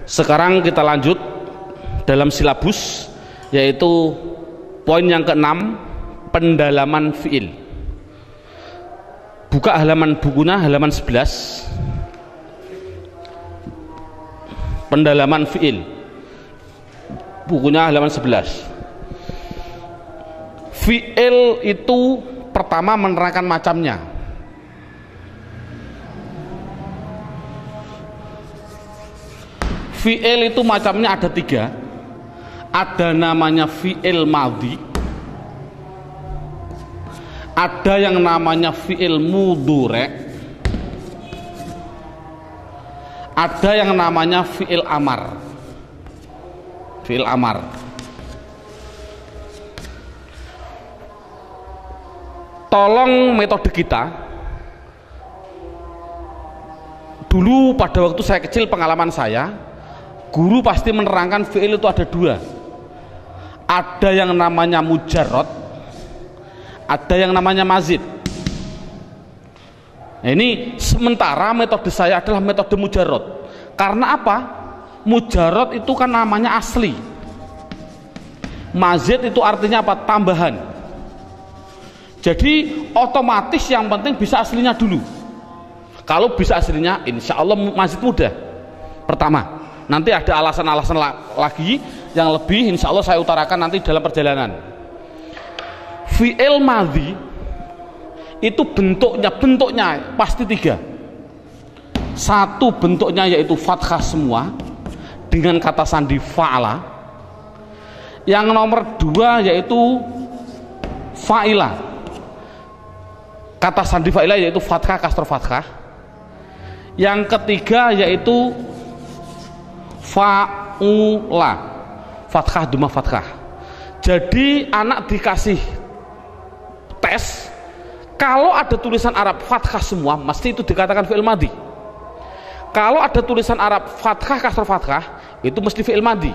Sekarang kita lanjut dalam silabus, yaitu poin yang ke-6, pendalaman fiil. Buka halaman bukunya, halaman 11. Pendalaman fiil, bukunya halaman 11. Fiil itu pertama menerangkan macamnya. Fiil itu macamnya ada 3. Ada namanya fiil madhi, ada yang namanya fiil mudhari', ada yang namanya fiil amar. Fiil amar. Tolong metode kita. Dulu pada waktu saya kecil, pengalaman saya, guru pasti menerangkan fiil itu ada 2. Ada yang namanya mujarrad, ada yang namanya mazid. Nah, ini sementara metode saya adalah metode mujarrad. Karena apa? Mujarrad itu kan namanya asli. Mazid itu artinya apa? Tambahan. Jadi otomatis yang penting bisa aslinya dulu. Kalau bisa aslinya, insya Allah mazid mudah. Pertama, nanti ada alasan-alasan lagi yang lebih, insya Allah saya utarakan nanti dalam perjalanan. Fi'il madhi itu bentuknya pasti 3. Satu bentuknya yaitu fathah semua dengan kata sandi fa'ala. Yang nomor 2 yaitu fa'ila. Kata sandi fa'ila yaitu fathah kasroh fathah. Yang ketiga yaitu fa'ula, fathah duma fathah. Jadi anak dikasih tes, kalau ada tulisan Arab fathah semua, mesti itu dikatakan fi'il madhi. Kalau ada tulisan Arab fathah kasroh fathah, itu mesti fi'il madhi.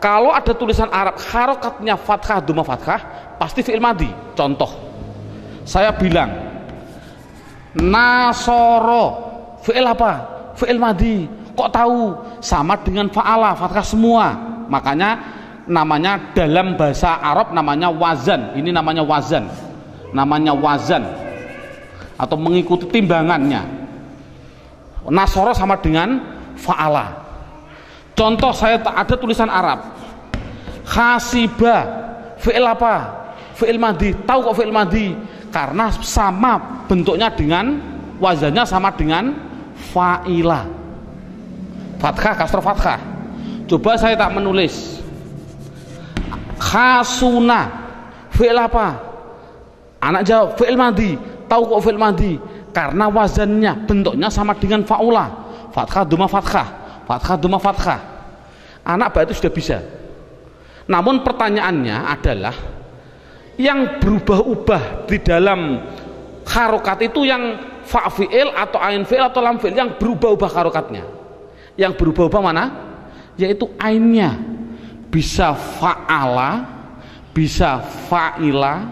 Kalau ada tulisan Arab harokatnya fathah duma fathah, pasti fi'il madhi. Contoh, saya bilang nasoro, fi'il apa? Fi'il madhi. Kok tahu? Sama dengan fa'ala, fathah semua. Makanya namanya dalam bahasa Arab namanya wazan. Ini namanya wazan. Namanya wazan atau mengikuti timbangannya. Nasoro sama dengan fa'ala. Contoh, saya ada tulisan Arab khasiba, fi'il apa? Fi'il madhi. Tahu kok fi'il madhi? Karena sama bentuknya dengan wazannya, sama dengan fa'ila, fathah kasroh fathah. Coba saya tak menulis khasuna, fi'il apa? Anak jawab fi'il madhi. Tahu kok fi'il madhi? Karena wazannya, bentuknya sama dengan fa'ula, fathah duma fathah, fathah duma fathah. Anak itu sudah bisa. Namun pertanyaannya adalah yang berubah-ubah di dalam harokat itu yang fa fi'il atau ain fi'il atau lam fi'il, yang berubah-ubah harokatnya. Yang berubah-ubah mana? Yaitu ainnya. Bisa fa'ala, bisa fa'ila,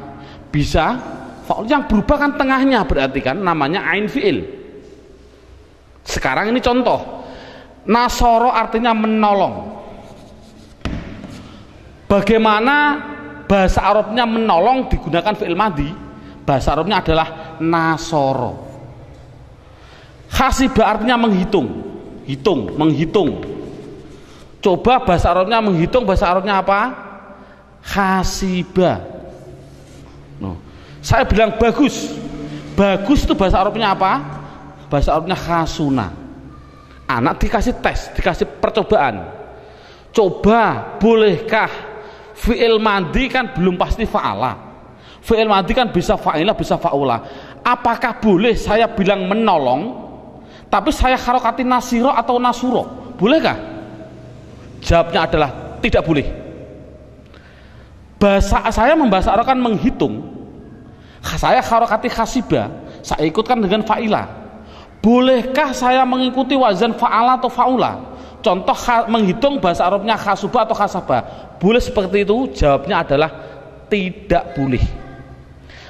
bisa fa'ul. Yang berubah kan tengahnya, berarti kan namanya ain fi'il. Sekarang ini contoh, nasoro artinya menolong. Bagaimana bahasa Arabnya menolong digunakan fi'il madhi? Bahasa Arabnya adalah nasoro. Hasiba artinya menghitung, menghitung. Coba bahasa Arabnya menghitung, bahasa Arabnya apa? Hasiba. No. Saya bilang bagus. Bagus itu bahasa Arabnya apa? Bahasa Arabnya khasuna. Anak dikasih tes, dikasih percobaan. Coba, bolehkah fi'il madhi kan belum pasti fa'ala. Fi'il madhi kan bisa fa'ila, bisa fa'ula. Apakah boleh saya bilang menolong, tapi saya harokati nasiro atau nasuro? Bolehkah? Jawabnya adalah tidak boleh. Bahasa saya membahasa Arab kan menghitung. Saya harokati khasiba, saya ikutkan dengan fa'ila. Bolehkah saya mengikuti wazan fa'ala atau fa'ula? Contoh menghitung bahasa Arabnya khasuba atau khasaba. Boleh seperti itu? Jawabnya adalah tidak boleh.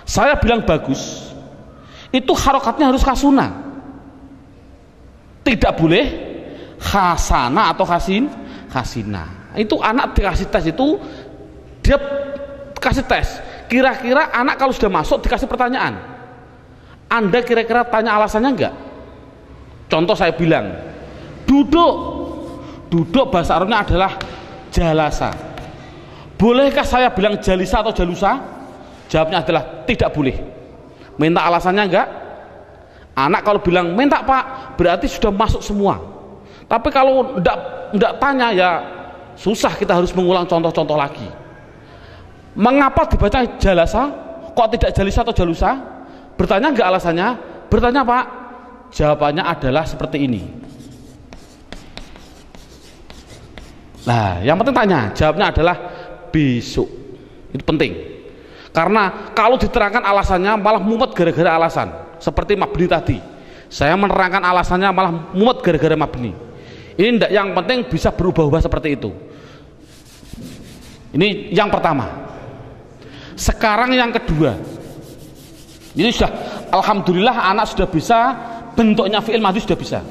Saya bilang bagus, itu harokatnya harus kasuna. Tidak boleh khasana atau khasina. Itu anak dikasih tes, itu dia kasih tes. Kira-kira anak kalau sudah masuk dikasih pertanyaan, Anda kira-kira tanya alasannya enggak? Contoh saya bilang, duduk bahasa Arabnya adalah jalasa. Bolehkah saya bilang jalisa atau jalusa? Jawabnya adalah tidak boleh. Minta alasannya enggak? Anak kalau bilang minta Pak, berarti sudah masuk semua. Tapi kalau enggak tanya, ya susah, kita harus mengulang contoh-contoh lagi. Mengapa dibaca jalasa? Kok tidak jalisa atau jalusa? Bertanya enggak alasannya? Bertanya Pak? Jawabannya adalah seperti ini. Nah, yang penting tanya, jawabnya adalah besok. Itu penting. Karena kalau diterangkan alasannya malah mumet gara-gara alasan. Seperti mabni tadi, saya menerangkan alasannya malah mumet gara-gara mabni. Ini tidak, yang penting bisa berubah-ubah seperti itu. Ini yang pertama. Sekarang yang kedua. Ini sudah, alhamdulillah anak sudah bisa bentuknya fi'il madhi, sudah bisa.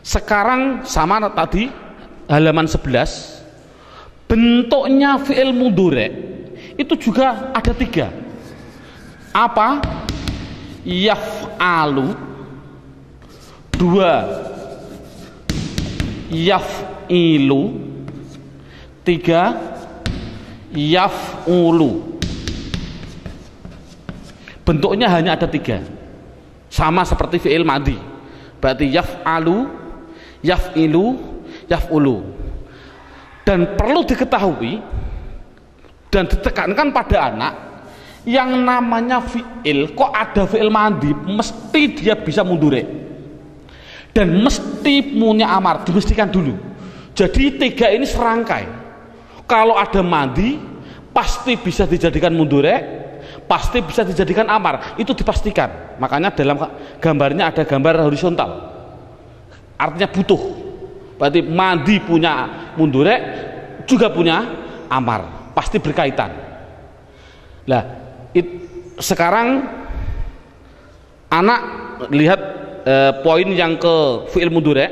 Sekarang sama tadi halaman 11, bentuknya fi'il mudhari itu juga ada 3. Apa? Yaf'alu, 2 yaf'ilu, 3 yaf'ulu. Bentuknya hanya ada 3, sama seperti fi'il madhi. Berarti yaf'alu, yaf'ilu, yaf'ulu. Dan perlu diketahui dan ditekankan pada anak, yang namanya fi'il, kok ada fi'il madhi, mesti dia bisa mudhari dan mesti punya amar, dimestikan dulu. Jadi 3 ini serangkai. Kalau ada madhi pasti bisa dijadikan mudhari, pasti bisa dijadikan amar, itu dipastikan. Makanya dalam gambarnya ada gambar horizontal, artinya butuh. Berarti madhi punya mudhari juga punya amar, pasti berkaitan. Lah, sekarang anak lihat poin yang ke fi'il mudhari.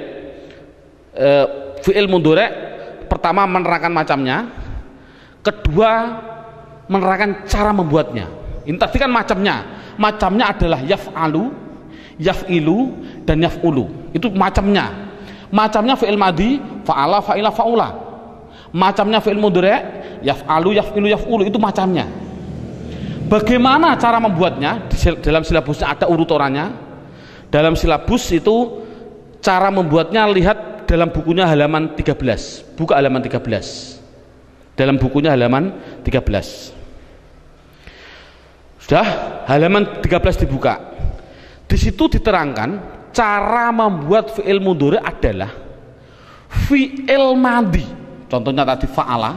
Fi'il mudhari pertama menerangkan macamnya, kedua menerangkan cara membuatnya. Ini tadi kan macamnya adalah yaf'alu, yaf'ilu, dan yaf'ulu. Itu macamnya fi'il madhi, fa'ala, fa'ila, fa'ula. Macamnya fi'il mudhari, yaf'alu, yaf'ilu, yaf'ulu. Itu macamnya. Bagaimana cara membuatnya? Dalam silabusnya ada urutannya. Dalam silabus itu cara membuatnya, lihat dalam bukunya halaman 13. Buka halaman 13. Dalam bukunya halaman 13. Sudah, halaman 13 dibuka. Di situ diterangkan cara membuat fi'il mudhari adalah fi'il madhi. Contohnya tadi fa'ala,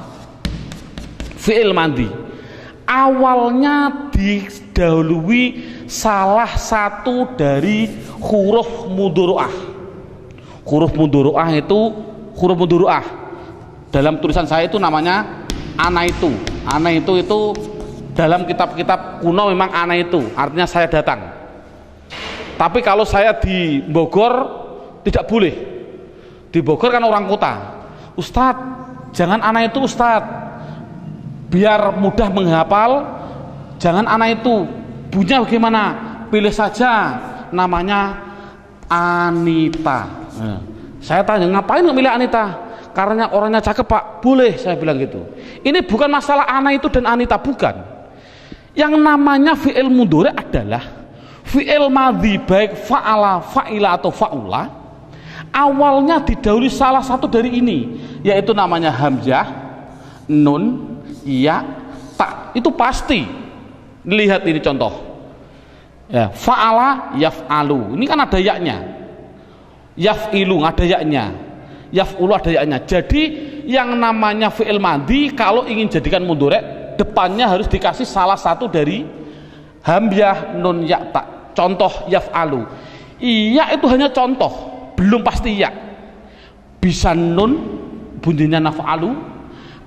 fi'il madhi. Awalnya didahului salah satu dari huruf mudhari'ah. Huruf mudhari'ah itu huruf mudhari'ah. Dalam tulisan saya itu namanya anaitu. Anaitu itu dalam kitab-kitab kuno memang anaitu, artinya saya datang. Tapi kalau saya di Bogor tidak boleh. Di Bogor kan orang kota. Ustadz, jangan anaitu Ustadz. Biar mudah menghafal, jangan anak itu. Bunyinya bagaimana? Pilih saja namanya Anita. Saya tanya, ngapain nggak milih Anita? Karena orangnya cakep Pak. Boleh, saya bilang gitu. Ini bukan masalah Ana itu dan Anita, bukan. Yang namanya fi'il mudhari adalah fi'il madhi, baik fa'ala, fa'ila atau fa'ula, awalnya didahului salah satu dari ini, yaitu namanya hamzah, nun, ya, tak. Itu pasti. Lihat ini contoh ya, fa'ala, yaf'alu, ini kan ada yaknya. Yaf'ilu ada yaknya, yaf'ulu ada yaknya. Jadi yang namanya fi'il madhi kalau ingin jadikan mudhari, depannya harus dikasih salah satu dari hamzah, nun, ya, tak. Contoh yaf'alu, iya itu hanya contoh, belum pasti ya. Bisa nun bunyinya naf'alu,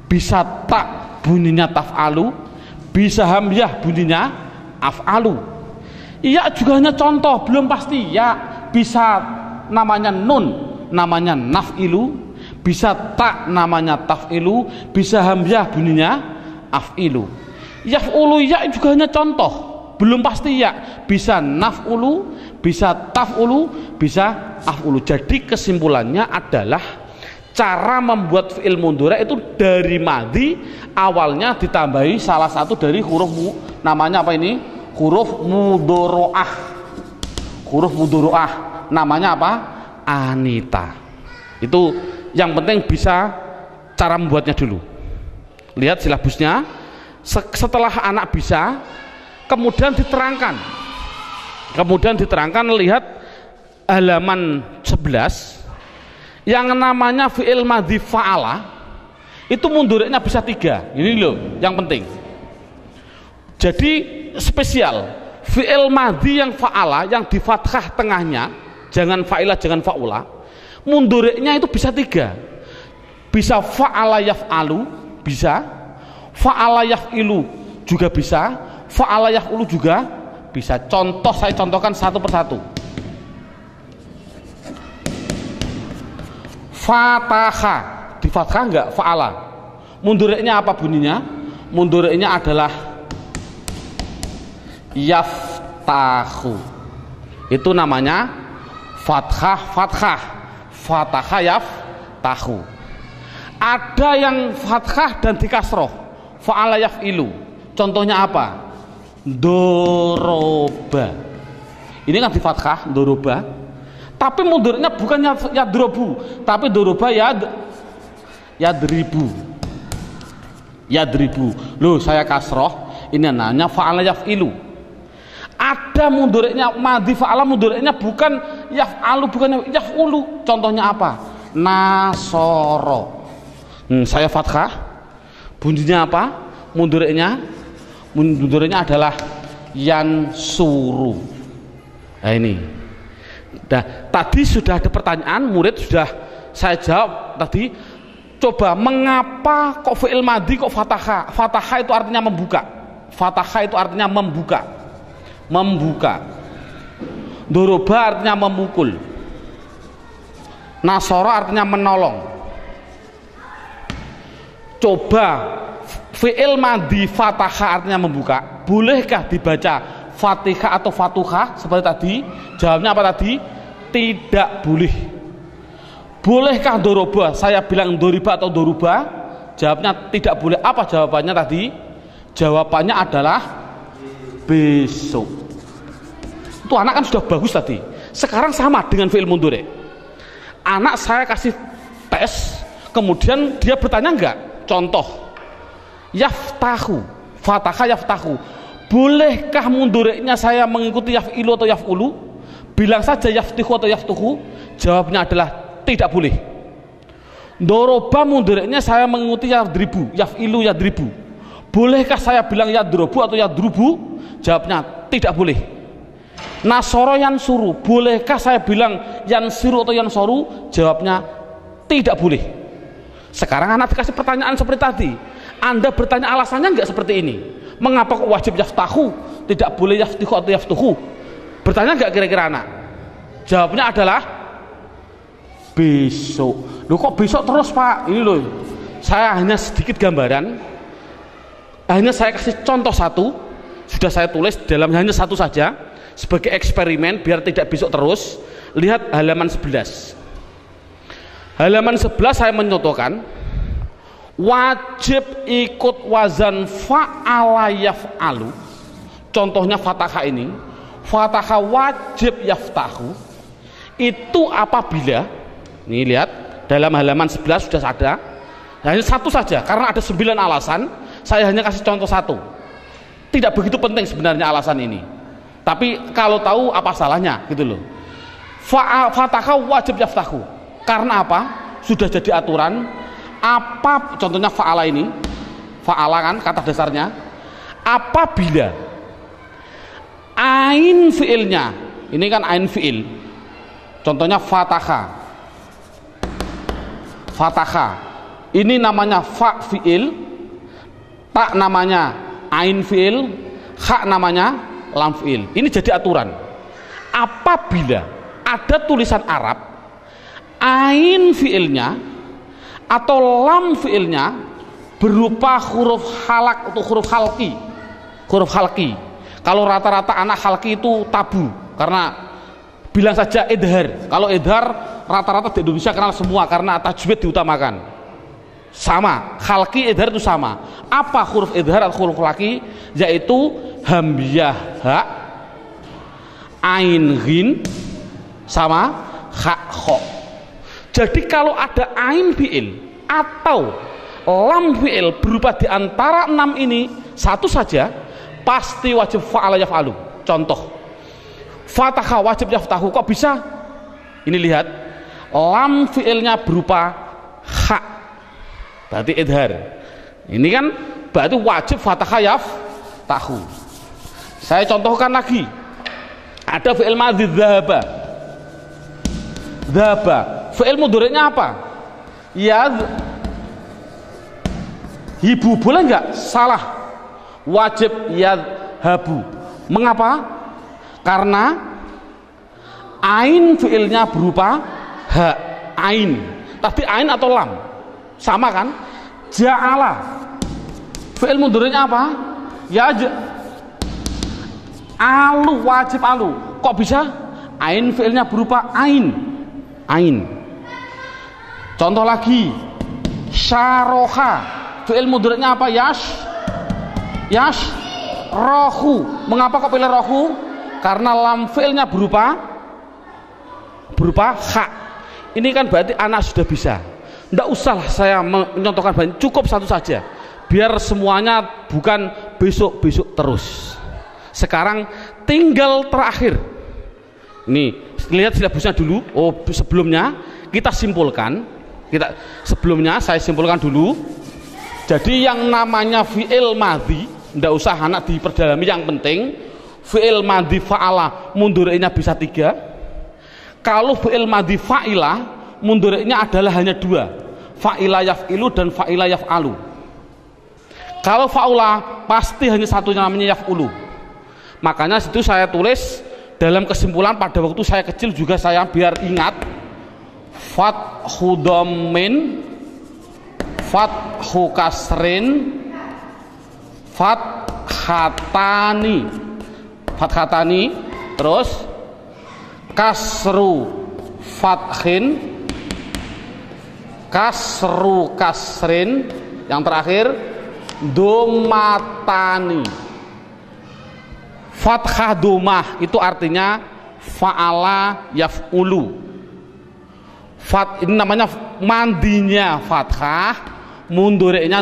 bisa tak bunyinya taf'alu, bisa hamzah bunyinya af'alu. Iya juga hanya contoh, belum pasti ya. Bisa namanya nun namanya naf'ilu, bisa ta namanya taf'ilu, bisa hamzah bunyinya af'ilu. Yaf'ulu ya juga hanya contoh, belum pasti ya. Bisa naf'ulu, bisa taf'ulu, bisa af'ulu. Jadi kesimpulannya adalah cara membuat fi'il mudhari itu dari madhi awalnya ditambahi salah satu dari huruf namanya apa ini? Huruf mudhari'ah. Huruf mudhari'ah namanya apa? Anita. Itu yang penting bisa cara membuatnya dulu. Lihat silabusnya. Setelah anak bisa, kemudian diterangkan. Lihat halaman 11 yang namanya fi'il madhi fa'ala itu mudhari'nya bisa 3. Ini loh yang penting. Jadi spesial fi'il madhi yang fa'ala yang di fathah tengahnya, jangan fa'ilah, jangan fa'ula, mudhari'nya itu bisa 3. Bisa fa'ala yaf'alu, bisa fa'ala yaf'ilu juga bisa, fa'ala yaf'ulu juga bisa. Contoh, saya contohkan satu persatu. Fataha di fathah enggak? Fa'ala. Mudhari'nya apa bunyinya? Mudhari'nya adalah yaftahu. Itu namanya fathah. Fataha yaftahu. Ada yang fathah dan dikasroh, fa'ala yaf'ilu. Contohnya apa? Doroba. Ini kan di fathah, doroba. Tapi mudhari'nya bukan yadrobu, tapi doroba yadribu. Loh, saya kasroh, ini namanya fa'ala yaf'ilu. Ada mudhari'nya madhi fa'ala, mudhari'nya bukan yaf'alu, bukan yaf'ulu. Contohnya apa? Nasoro. Saya fathah, bunyinya apa? Mudhari'nya adalah yansuru. Nah ini. Nah, tadi sudah ada pertanyaan, murid sudah saya jawab tadi. Coba, mengapa kok fi'il madhi kok fataha? Fataha itu artinya membuka. Fataha itu artinya membuka. Doroba artinya memukul. Nasoro artinya menolong. Coba, fi'il madhi fataha artinya membuka, bolehkah dibaca fatihah atau fatuhah seperti tadi? Jawabnya apa tadi? Tidak boleh. Bolehkah doroba? Saya bilang doriba atau doruba? Jawabnya tidak boleh. Apa jawabannya tadi? Jawabannya adalah besok. Itu anak kan sudah bagus tadi. Sekarang sama dengan fi'il mudhari. Anak saya kasih tes, kemudian dia bertanya enggak? Contoh, yaftahu, fataha yaftahu. Bolehkah mudhari'nya saya mengikuti yaf'ilu atau yaf'ulu? Bilang saja yaftihu atau yaftuhu. Jawabnya adalah tidak boleh. Doroba mudhari'nya saya mengikuti yadribu, yaf'ilu yadribu. Bolehkah saya bilang yadrobu atau yadrubu? Jawabnya tidak boleh. Nasoro yansuru, bolehkah saya bilang yansiru atau yansoru? Jawabnya tidak boleh. Sekarang anak dikasih pertanyaan seperti tadi, Anda bertanya alasannya enggak seperti ini? Mengapa kok wajib yaftahu, tidak boleh yaftihu atau yaftuhu? Bertanya enggak kira-kira anak? Jawabnya adalah besok. Loh, kok besok terus Pak? Ini loh, saya hanya sedikit gambaran, hanya saya kasih contoh satu, sudah saya tulis dalam hanya satu saja sebagai eksperimen biar tidak besok terus. Lihat halaman 11. Halaman 11 saya menyontohkan wajib ikut wazan fa'ala yaf'alu. Contohnya fathah ini, fathah wajib yaftahu. Itu apabila, nih lihat dalam halaman 11 sudah ada, hanya satu saja karena ada 9 alasan. Saya hanya kasih contoh satu. Tidak begitu penting sebenarnya alasan ini, tapi kalau tahu apa salahnya gitu loh. Fathah wajib yaftahu karena apa? Sudah jadi aturan. Apa contohnya fa'ala ini? Fa'ala kan kata dasarnya. Apabila ain fi'ilnya, ini kan ain fi'il, contohnya fataha. Ini namanya fa fi'il, ta namanya ain fi'il, ha namanya lam fi'il. Ini jadi aturan. Apabila ada tulisan Arab, ain fiilnya atau lam fiilnya berupa huruf halak atau huruf halki. Huruf halki. Kalau rata-rata anak halki itu tabu karena bilang saja idhar. Kalau idhar rata-rata di Indonesia kenal semua karena tajwid diutamakan. Sama, halki idhar itu sama. Apa huruf idhar atau huruf halki? Yaitu hamzah ha, ain ghin sama ha kho. Jadi kalau ada ain fiil atau lam fiil berupa di antara 6 ini satu saja, pasti wajib fa'ala yaf'alu. Contoh, fataha wajib yaftahu. Kok bisa? Ini lihat, lam fiilnya berupa ha, berarti idhar. Ini kan berarti wajib fataha yaftahu. Saya contohkan lagi, ada fiil madhi dhahaba. Dhahaba, fiil mudhari'nya apa? Hibu, boleh nggak? Salah, wajib yadhabu. Mengapa? Karena ain fiilnya berupa ha, ain. Tapi ain atau lam sama kan? Ja'ala, fiil mudhari'nya apa? Alu, wajib alu. Kok bisa? Ain fiilnya berupa ain. Ain. Contoh lagi, syaroha, fiil mudhari'nya apa? Rohu. Mengapa kok pilih rohu? Karena lam fiilnya berupa ha. Ini kan berarti anak sudah bisa. Tidak usah saya mencontohkan banyak, cukup satu saja biar semuanya bukan besok-besok terus. Sekarang tinggal terakhir. Nih, lihat silabusnya dulu. Oh, sebelumnya kita simpulkan. Sebelumnya saya simpulkan dulu. Jadi yang namanya fi'il madhi, tidak usah anak diperdalami, yang penting fi'il madhi fa'ala mundhari'nya bisa 3. Kalau fi'il madhi fa'ila mundhari'nya adalah hanya 2, fa'ila yaf'ilu dan fa'ila yaf'alu. Kalau fa'ula pasti hanya satunya, namanya yaf'ulu. Makanya situ saya tulis dalam kesimpulan, pada waktu saya kecil juga saya biar ingat, fathu dhammin, fathu kasrin, fathatani, terus kasru fathin, kasru kasrin, yang terakhir domatani. Fathah domah itu artinya fa'ala yaf'ulu. Ini namanya mandinya fathah, mundhari'nya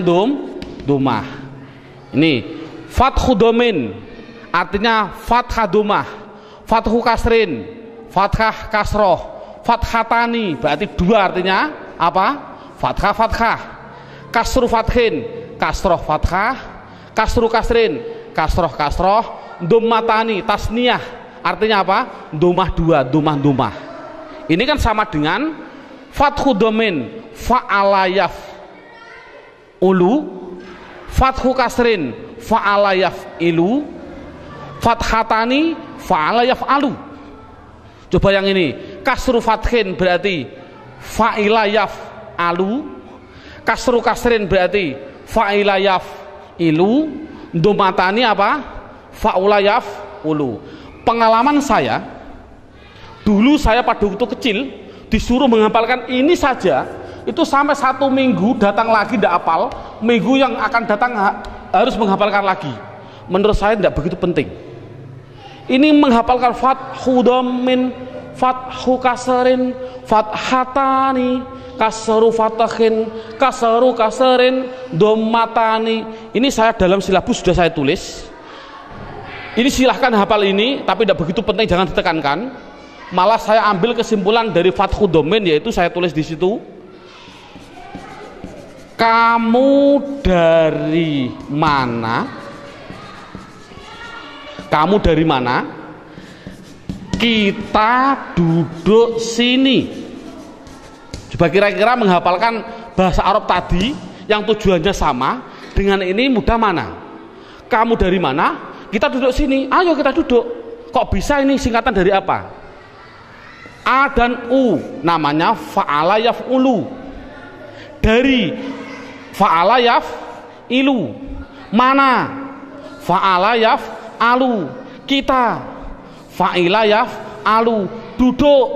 domah. Ini fathu domin artinya fathah domah, fathu kasrin, fathah kasroh, fathatani berarti 2 artinya apa? Fathah, kasru fathin, kasroh fathah, kasru kasrin, kasroh, domatani tasniyah artinya apa? Domah 2, domah. Ini kan sama dengan fathu domin fa'ala yaf'ulu, fathu kasrin fa'ala yaf'ilu, fathatani fa'ala yaf'alu. Coba yang ini, kasru fathin berarti fa'ila yaf'alu, kasru kasrin berarti fa'ila yaf'ilu, domatani apa? Fa'ula yaf'ulu. Pengalaman saya dulu, saya pada waktu kecil disuruh menghafalkan ini saja, itu sampai 1 minggu datang lagi tidak hafal, minggu yang akan datang harus menghafalkan lagi. Menurut saya tidak begitu penting. Ini menghafalkan fathu dhammin, fathu kasrin, fathatani, kasru fathin, kasru kasrin, domatani. Ini saya dalam silabus sudah saya tulis. Ini silahkan hafal ini, tapi tidak begitu penting, jangan ditekankan. Malah saya ambil kesimpulan dari fathu dhammin, yaitu saya tulis di situ, kamu dari mana? Kamu dari mana? Kita duduk sini. Coba kira-kira menghafalkan bahasa Arab tadi yang tujuannya sama dengan ini mudah mana? Kamu dari mana? Kita duduk sini. Ayo kita duduk. Kok bisa ini singkatan dari apa? A dan U namanya fa'ala yaf'ulu. Dari fa'ala yaf'ilu. Mana? Fa'ala yaf'alu. Kita fa'ila yaf'alu. Duduk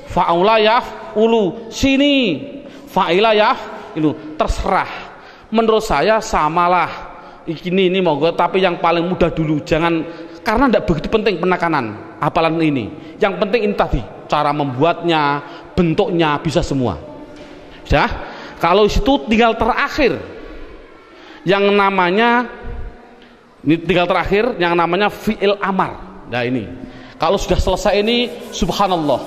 fa'ula yaf'ulu. Sini fa'ila yaf'ilu. Terserah. Menurut saya samalah. Ini monggo, tapi yang paling mudah dulu, jangan, karena tidak begitu penting penekanan hafalan ini. Yang penting ini tadi, cara membuatnya, bentuknya bisa semua. Sudah? Kalau situ tinggal terakhir yang namanya fi'il amar. Nah ini, kalau sudah selesai ini, subhanallah,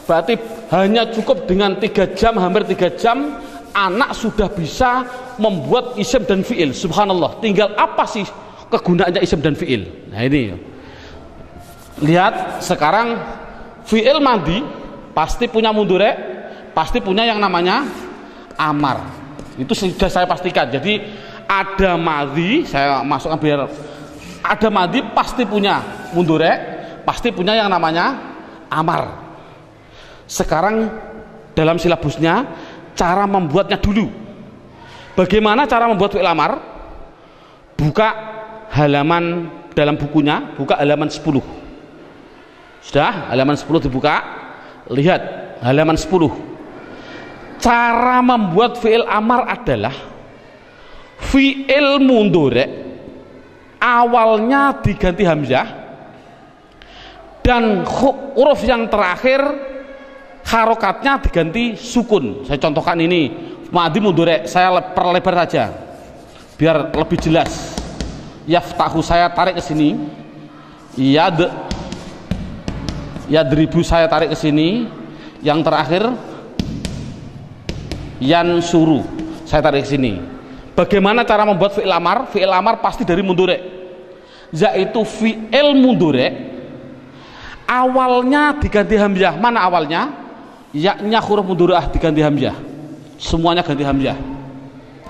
berarti hanya cukup dengan 3 jam, hampir 3 jam, anak sudah bisa membuat isim dan fi'il. Subhanallah, tinggal apa sih kegunaannya isim dan fi'il. Nah ini, lihat sekarang fi'il madi pasti punya mudhari', pasti punya yang namanya amar. Itu sudah saya pastikan. Jadi ada madi, saya masukkan biar ada madi, pasti punya mudhari', pasti punya yang namanya amar. Sekarang dalam silabusnya cara membuatnya dulu. Bagaimana cara membuat fi'il amar? Buka halaman dalam bukunya, buka halaman 10. Sudah, halaman 10 dibuka. Lihat halaman 10. Cara membuat fi'il amar adalah fi'il mudhari' awalnya diganti hamzah dan huruf yang terakhir harokatnya diganti sukun. Saya contohkan ini madi mudhari', saya perlebar saja biar lebih jelas. Yaftahu saya tarik ke sini, yadribu saya tarik ke sini, yang terakhir yansuru saya tarik ke sini. Bagaimana cara membuat fi'il amar? Fi'il amar pasti dari mudhari', yaitu fi'il mudhari' awalnya diganti hamzah. Mana awalnya? Ya-nya huruf mudhari'ah diganti hamzah, semuanya ganti hamzah.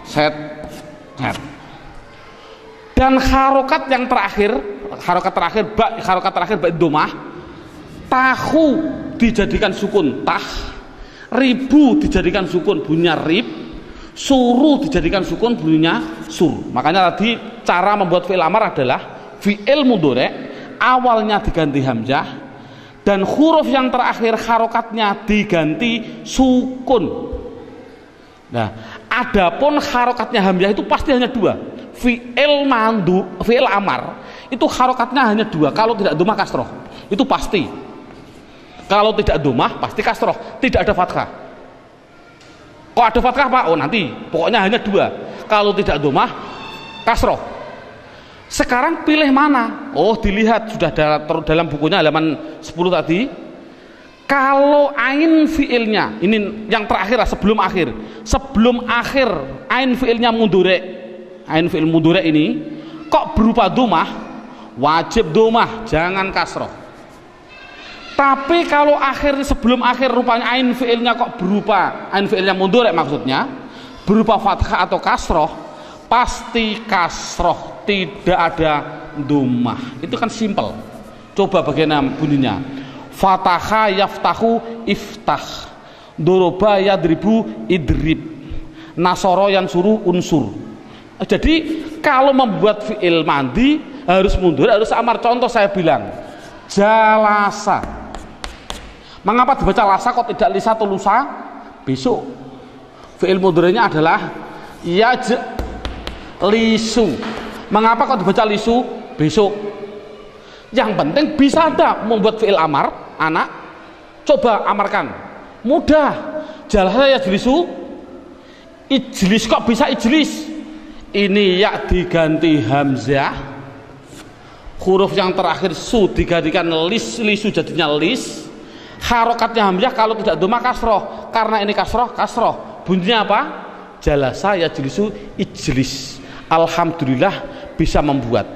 Set. Dan harokat yang terakhir, harokat terakhir ba domah, tahu dijadikan sukun tah, ribu dijadikan sukun bunyinya rib, suru dijadikan sukun bunyinya sur. Makanya tadi cara membuat fi'il amar adalah fi'il mudhari' awalnya diganti hamzah dan huruf yang terakhir harokatnya diganti sukun. Nah, adapun harokatnya hamzah itu pasti hanya 2. Fi'il amar itu harokatnya hanya 2. Kalau tidak domah kasroh, itu pasti. Kalau tidak domah pasti kasroh, tidak ada fathah. Kok ada fathah Pak? Oh nanti, pokoknya hanya 2. Kalau tidak domah kasroh. Sekarang pilih mana? Oh dilihat sudah dalam bukunya halaman 10 tadi. Kalau ain fiilnya, ini yang terakhir lah, sebelum akhir ain fiilnya mudhari', ain fiil mudhari' ini kok berupa domah, wajib domah, jangan kasroh. Tapi kalau sebelum akhir rupanya ain fiilnya kok berupa, ain fiilnya mudhari' maksudnya berupa fathah atau kasroh, pasti kasroh, tidak ada domah. Itu kan simpel. Coba bagaimana bunyinya? Fataha yaftahu iftah, doroba yadribu idrib, nasoro yansuru unsur. Jadi kalau membuat fi'il madi harus mundur, harus amar. Contoh saya bilang jalasa, mengapa dibaca lasa kok tidak lisa atau lusa? Besok fi'il mudhari'nya adalah lisu. Mengapa kok dibaca lisu? Besok. Yang penting bisa ada membuat fi'il amar. Anak coba amarkan, mudah. Jalasa ya jelisu, ijlis kok bisa ijlis? Ini ya diganti hamzah, huruf yang terakhir su digantikan lis, lisu jadinya lis. Harokatnya hamzah, kalau tidak domah kasroh, karena ini kasroh. Bunyinya apa? Jalasa ya jelisu ijlis. Alhamdulillah bisa membuat.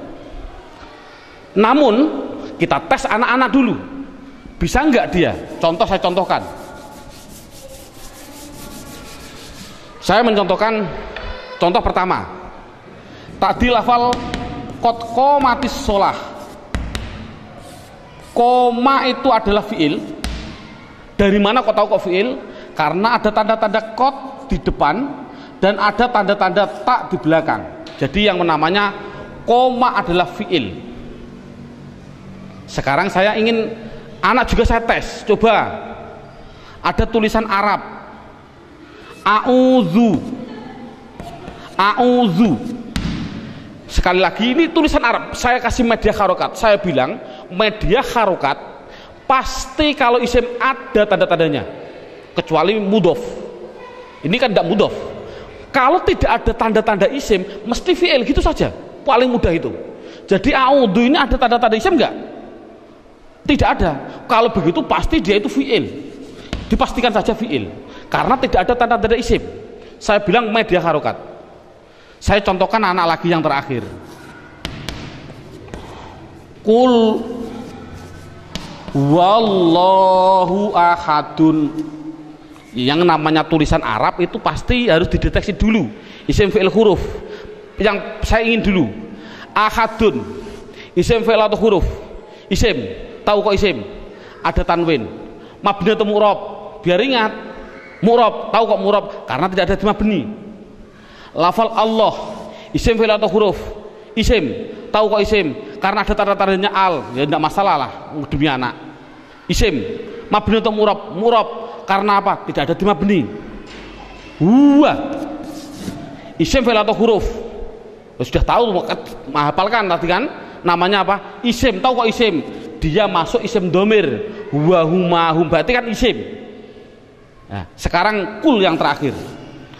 Namun kita tes anak-anak dulu, bisa enggak dia? Saya contohkan. Saya mencontohkan contoh pertama. Tadi lafal qad qomatis shalah. Koma itu adalah fiil Dari mana kok tahu kok fiil? Karena ada tanda-tanda qad di depan dan ada tanda-tanda tak di belakang. Jadi yang namanya koma adalah fiil. Sekarang saya ingin anak juga saya tes. Coba ada tulisan Arab, a'udzu, a'udzu. Sekali lagi ini tulisan Arab, saya kasih media harokat. Saya bilang media harokat pasti kalau isim ada tanda-tandanya, kecuali mudhof. Ini kan tidak mudhof. Kalau tidak ada tanda-tanda isim mesti fi'il, gitu saja, paling mudah itu. Jadi a'udzu ini ada tanda-tanda isim enggak? Tidak ada. Kalau begitu pasti dia itu fi'il, dipastikan saja fi'il, karena tidak ada tanda-tanda isim. Saya bilang media harokat. Saya contohkan anak lagi yang terakhir. Qul wallahu ahadun. Yang namanya tulisan Arab itu pasti harus dideteksi dulu isim fi'il huruf. Yang saya ingin dulu ahadun, isim fi'il atau huruf? Isim. Tahu kok isim? Ada tanwin. Mabni atau mu'rab? Biar ingat. Mu'rab. Tahu kok mu'rab? Karena tidak ada di mabni. Lafal Allah, isim fi'il atau huruf? Isim. Tahu kok isim? Karena ada tanda-tandanya al, ya tidak masalah lah demi anak. Isim. Mabni atau murab? Murab. Karena apa? Tidak ada di mabni. Huwa, isim fi'il atau huruf? Ya, sudah tahu, menghafalkan tadi kan? Namanya apa? Isim. Tahu kok isim? Dia masuk isim domir. Huwa, huma, hum, berarti kan isim. Nah, sekarang kul yang terakhir.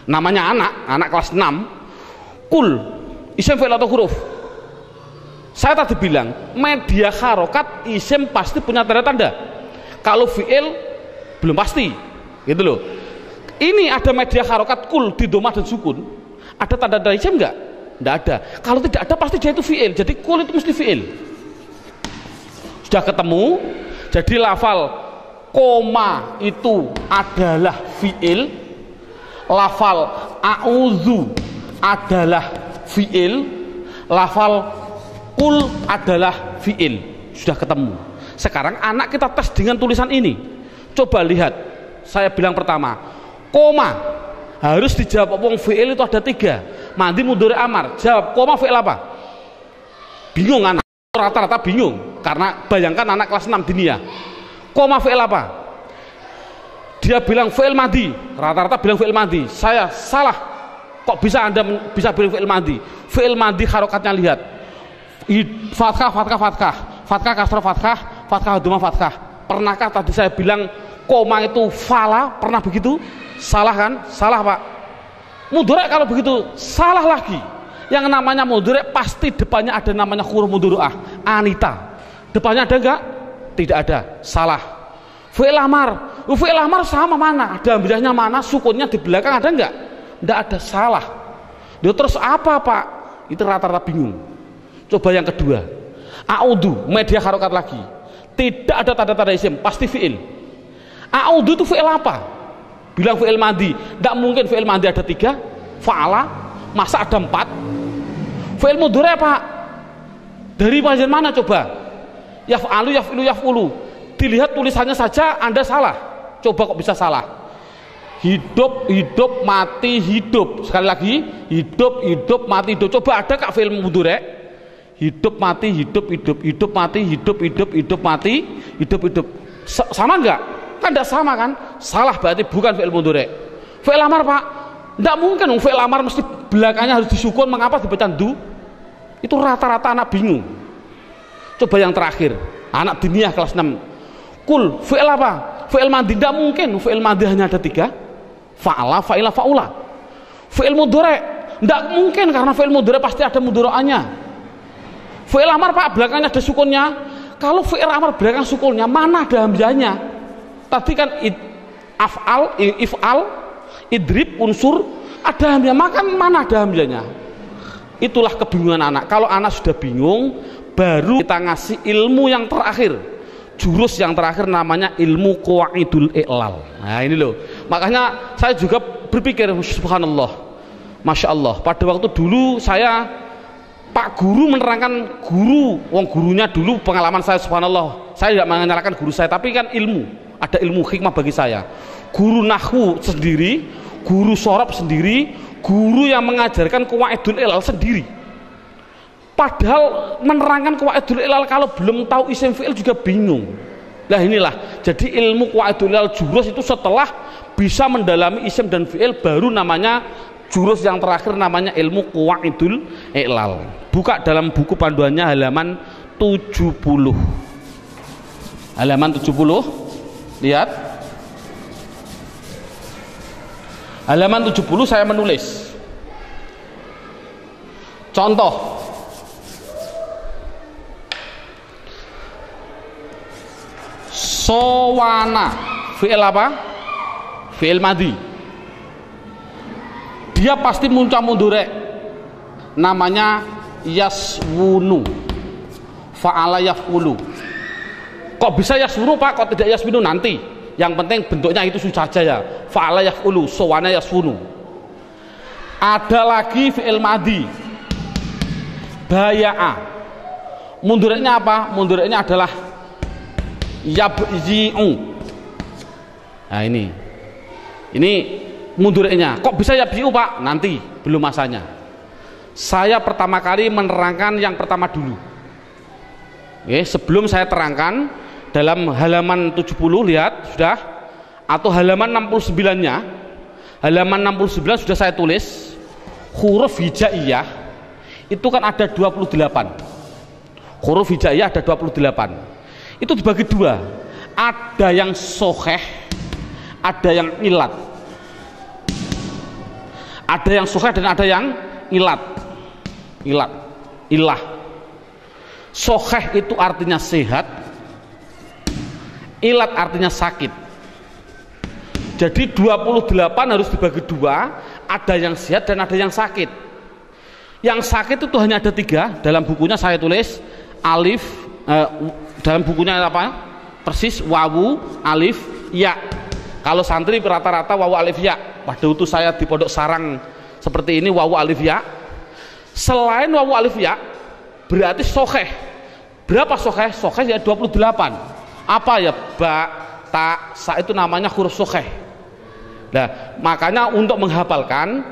Namanya anak kelas 6. Kul, isim fi'il atau huruf? Saya tadi bilang media harokat isim pasti punya tanda-tanda. Kalau fi'il belum pasti, gitu loh. Ini ada media harokat kul di domah dan sukun. Ada tanda-tanda isim enggak? Enggak ada. Kalau tidak ada pasti dia itu fi'il. Jadi kul itu mesti fi'il. Sudah ketemu. Jadi lafal koma itu adalah fi'il. Lafal a'udzu adalah fi'il, lafal kul adalah fi'il. Sudah ketemu. Sekarang anak kita tes dengan tulisan ini. Coba lihat. Saya bilang pertama, koma harus dijawab wong fi'il itu ada 3. Mandi, mudhari, amar. Jawab koma fi'il apa? Bingung anak. Rata-rata bingung karena bayangkan anak kelas 6 dinia. Koma fi'il apa? Dia bilang fi'il madhi, rata-rata bilang fi'il madhi. Saya salah. Kok bisa Anda bisa bilang fi'il madhi? Fi'il madhi harokatnya lihat. Fathah, fathah, fathah. Fathah, kasrah, fathah. Fathah, dhamma, fathah. Pernahkah tadi saya bilang koma itu fala? Pernah begitu? Salah kan? Salah, Pak. Mudhari kalau begitu salah lagi. Yang namanya mudhari pasti depannya ada namanya huruf mudhari'ah. Anita. Depannya ada enggak? Tidak ada. Salah. Fi'il amar. Fi'il amar sama mana? Ada hamzahnya mana? Sukunnya di belakang ada enggak? Enggak ada. Salah. Dia terus apa, Pak? Itu rata-rata bingung. Coba yang kedua. A'udzu, media harokat lagi. Tidak ada tanda-tanda isim, pasti fi'il. A'udzu itu fi'il apa? Bilang fi'il madhi. Enggak mungkin fi'il madhi ada 3. Fa'ala, masa ada 4? Fi'il mudhari apa? Dari bagian mana coba? Yaf'alu, yaf'ilu, yaf'ulu. Dilihat tulisannya saja Anda salah. Coba kok bisa salah? Hidup, hidup, mati, hidup. Sekali lagi, hidup, hidup, mati, hidup. Coba ada kak film mudhari? Hidup, mati, hidup, hidup, hidup, mati, hidup, hidup, hidup, mati, hidup, hidup. Sama enggak? Kan enggak sama kan? Salah berarti bukan fi'il mudhari. Fi'il amar, Pak? Enggak mungkin fi'il amar mesti belakangnya harus disukun. Mengapa dibaca du? Itu rata-rata anak bingung. Coba yang terakhir, anak diniyah kelas 6. Kul, fi'il apa? Fi'il madhi. Tidak mungkin fi'il madhi hanya ada 3. Fa'ala, fa'ila, fa'ula. Fi'il mudhari tidak mungkin karena fi'il mudhari pasti ada mudhari'ahnya. Fi'il amar, Pak, belakangnya ada sukunnya. Kalau fi'il amar belakang sukunnya mana ada hamzahnya? Tadi kan af'al, if'al, idrib, unsur ada hamzah. Maka mana ada hamzahnya? Itulah kebingungan anak. Kalau anak sudah bingung, baru kita ngasih ilmu yang terakhir. Jurus yang terakhir namanya ilmu qawaidul i'lal. Nah ini loh. Makanya saya juga berpikir, subhanallah, masya Allah. Pada waktu dulu saya, Pak Guru menerangkan guru, wong gurunya dulu pengalaman saya, subhanallah. Saya tidak menyalahkan guru saya, tapi kan ilmu. ada ilmu hikmah bagi saya. Guru nahwu sendiri, guru shorob sendiri, guru yang mengajarkan qawaidul ilal sendiri. Padahal menerangkan qawaidul ilal kalau belum tahu isim fi'il juga bingung. Nah inilah, jadi ilmu qawaidul ilal jurus itu setelah bisa mendalami isim dan fi'il baru namanya jurus yang terakhir namanya ilmu qawaidul ilal. Buka dalam buku panduannya halaman 70. Halaman 70, lihat. Halaman 70 saya menulis. Contoh. Sowana, fi'il apa? Fi'il madhi. Dia pasti muncul mudhari. Namanya yaswunu. Fa'ala yaf'ulu. Kok bisa yaswunu Pak? Kok tidak yaswunu nanti? Yang penting bentuknya itu saja ya. Fa'ala yaf'ulu, sowana yaswunu. Ada lagi fi'il madhi. Baya'a. Mudhari'nya apa? Mudhari'nya adalah yabzi'u. Nah ini mudhari'nya. Kok bisa yabzi'u Pak? Nanti, belum masanya. Saya pertama kali menerangkan yang pertama dulu. Oke, sebelum saya terangkan dalam halaman 70, lihat sudah, atau halaman 69-nya. Halaman 69 sudah saya tulis huruf hijaiyah itu kan ada 28. Huruf hijaiyah ada 28. Itu dibagi dua, ada yang soheh, ada yang ilat. Ada yang soheh dan ada yang ilat. Ilah. Soheh itu artinya sehat, ilat artinya sakit. Jadi 28 harus dibagi dua, ada yang sehat dan ada yang sakit. Yang sakit itu hanya ada 3. Dalam bukunya saya tulis alif, dalam bukunya apa? Persis wawu, alif, ya. Kalau santri rata-rata wawu, alif, ya. Waktu itu saya di Pondok Sarang seperti ini, wawu, alif, ya. Selain wawu, alif, ya, berarti soheh. Berapa soheh? Soheh ya 28. Apa ya? Ba, ta, sa itu namanya huruf soheh. Nah, makanya untuk menghafalkan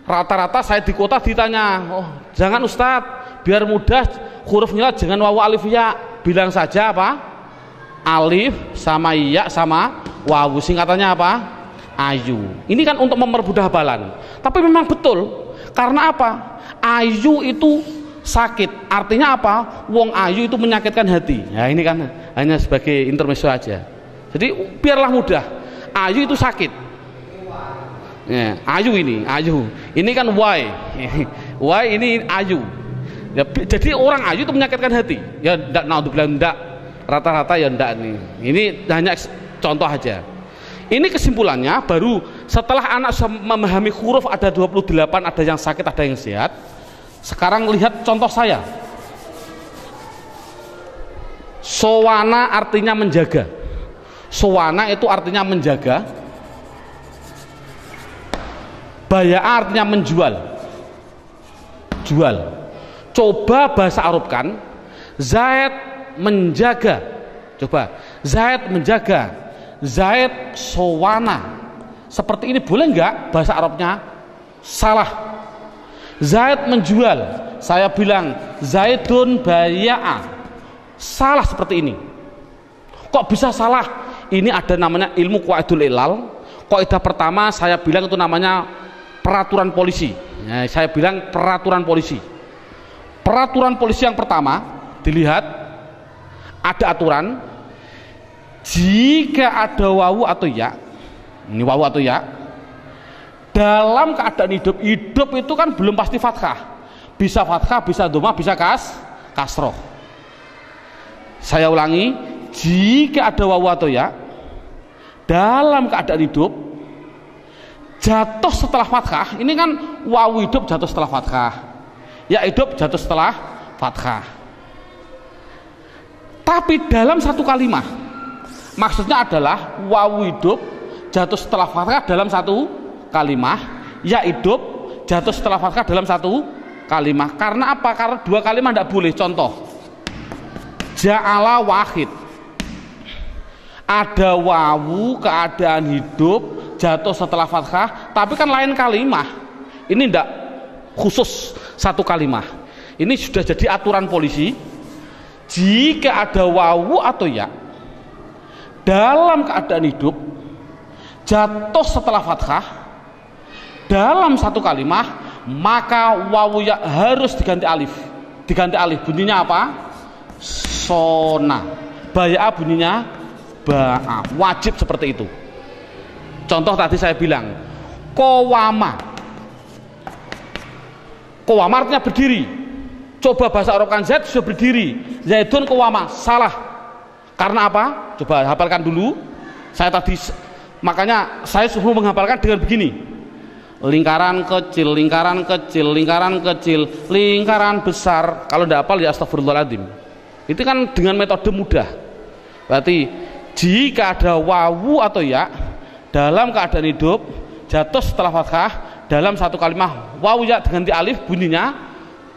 rata-rata saya di kota ditanya, oh jangan Ustadz, biar mudah hurufnya jangan wawu, alif, ya. Bilang saja apa? Alif sama ya sama wawu, singkatannya apa? Ayu. Ini kan untuk mempermudah hafalan. Tapi memang betul. Karena apa? Ayu itu sakit. Artinya apa? Wong ayu itu menyakitkan hati. Ya ini kan hanya sebagai intermezzo aja. Jadi biarlah mudah. Ayu itu sakit. Ya, ayu ini, ayu. Ini kan why. Why ini ayu. Ya, jadi orang ayu itu menyakitkan hati. Ya enggak, naudzubillah, enggak. Rata-rata ya enggak nih. Ini hanya contoh aja. Ini kesimpulannya baru setelah anak memahami huruf ada 28, ada yang sakit, ada yang sehat. Sekarang lihat contoh saya. Sowana artinya menjaga. Sowana itu artinya menjaga. Baya'a artinya menjual. Jual. Coba bahasa Arabkan, Zaid menjaga. Coba, Zaid menjaga, Zaid sowana. Seperti ini boleh enggak bahasa Arabnya? Salah. Zaid menjual, saya bilang Zaidun baya'a. Salah seperti ini. Kok bisa salah? Ini ada namanya ilmu qawaidul ilal. Kaidah pertama saya bilang itu namanya peraturan polisi. Ya, saya bilang peraturan polisi. Peraturan polisi yang pertama, dilihat ada aturan jika ada wawu atau ya, ini wawu atau ya, dalam keadaan hidup itu kan belum pasti fathah, bisa fathah, bisa dhamma, bisa kasroh. Saya ulangi, jika ada wawu atau ya dalam keadaan hidup jatuh setelah fathah, ini kan wawu hidup jatuh setelah fathah, ya hidup jatuh setelah fathah. Tapi dalam satu kalimat, maksudnya adalah wawu hidup jatuh setelah fathah dalam satu kalimat, ya hidup jatuh setelah fathah dalam satu kalimat. Karena apa? Karena dua kalimat tidak boleh. Contoh, ja'ala wahid. Ada wawu keadaan hidup jatuh setelah fathah, tapi kan lain kalimah. Ini tidak khusus satu kalimah. Ini sudah jadi aturan polisi. Jika ada wawu atau ya dalam keadaan hidup jatuh setelah fathah dalam satu kalimah, maka wawu ya harus diganti alif. Diganti alif, bunyinya apa? Sona. Baya'a bunyinya ba'a, wajib seperti itu. Contoh tadi saya bilang qawama. Qawama artinya berdiri. Coba bahasa Arabkan Zaid sudah berdiri. Zaidun qawama, salah. Karena apa? Coba hafalkan dulu. Saya tadi makanya saya suruh menghafalkan dengan begini. Lingkaran kecil, lingkaran kecil, lingkaran kecil, lingkaran besar. Kalau tidak hafal ya astagfirullahaladzim. Itu kan dengan metode mudah. Berarti jika ada wawu atau ya dalam keadaan hidup jatuh setelah fathah dalam satu kalimah, wawu ya diganti alif, bunyinya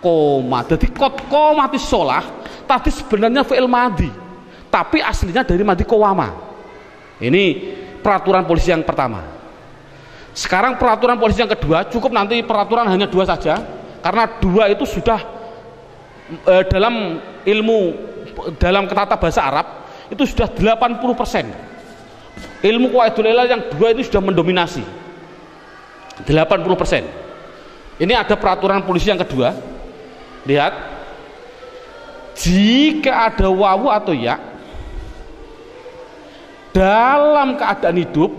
koma. Jadi qomatis sholah tadi sebenarnya fi'il madhi, tapi aslinya dari madhi qawama. Ini peraturan polisi yang pertama. Sekarang peraturan polisi yang kedua, cukup nanti peraturan hanya 2 saja, karena 2 itu sudah dalam ilmu, dalam tata bahasa Arab itu sudah 80%. Ilmu qawaidul ilal yang 2 itu sudah mendominasi 80%. Ini ada peraturan polisi yang kedua. Lihat, jika ada wawu atau ya dalam keadaan hidup,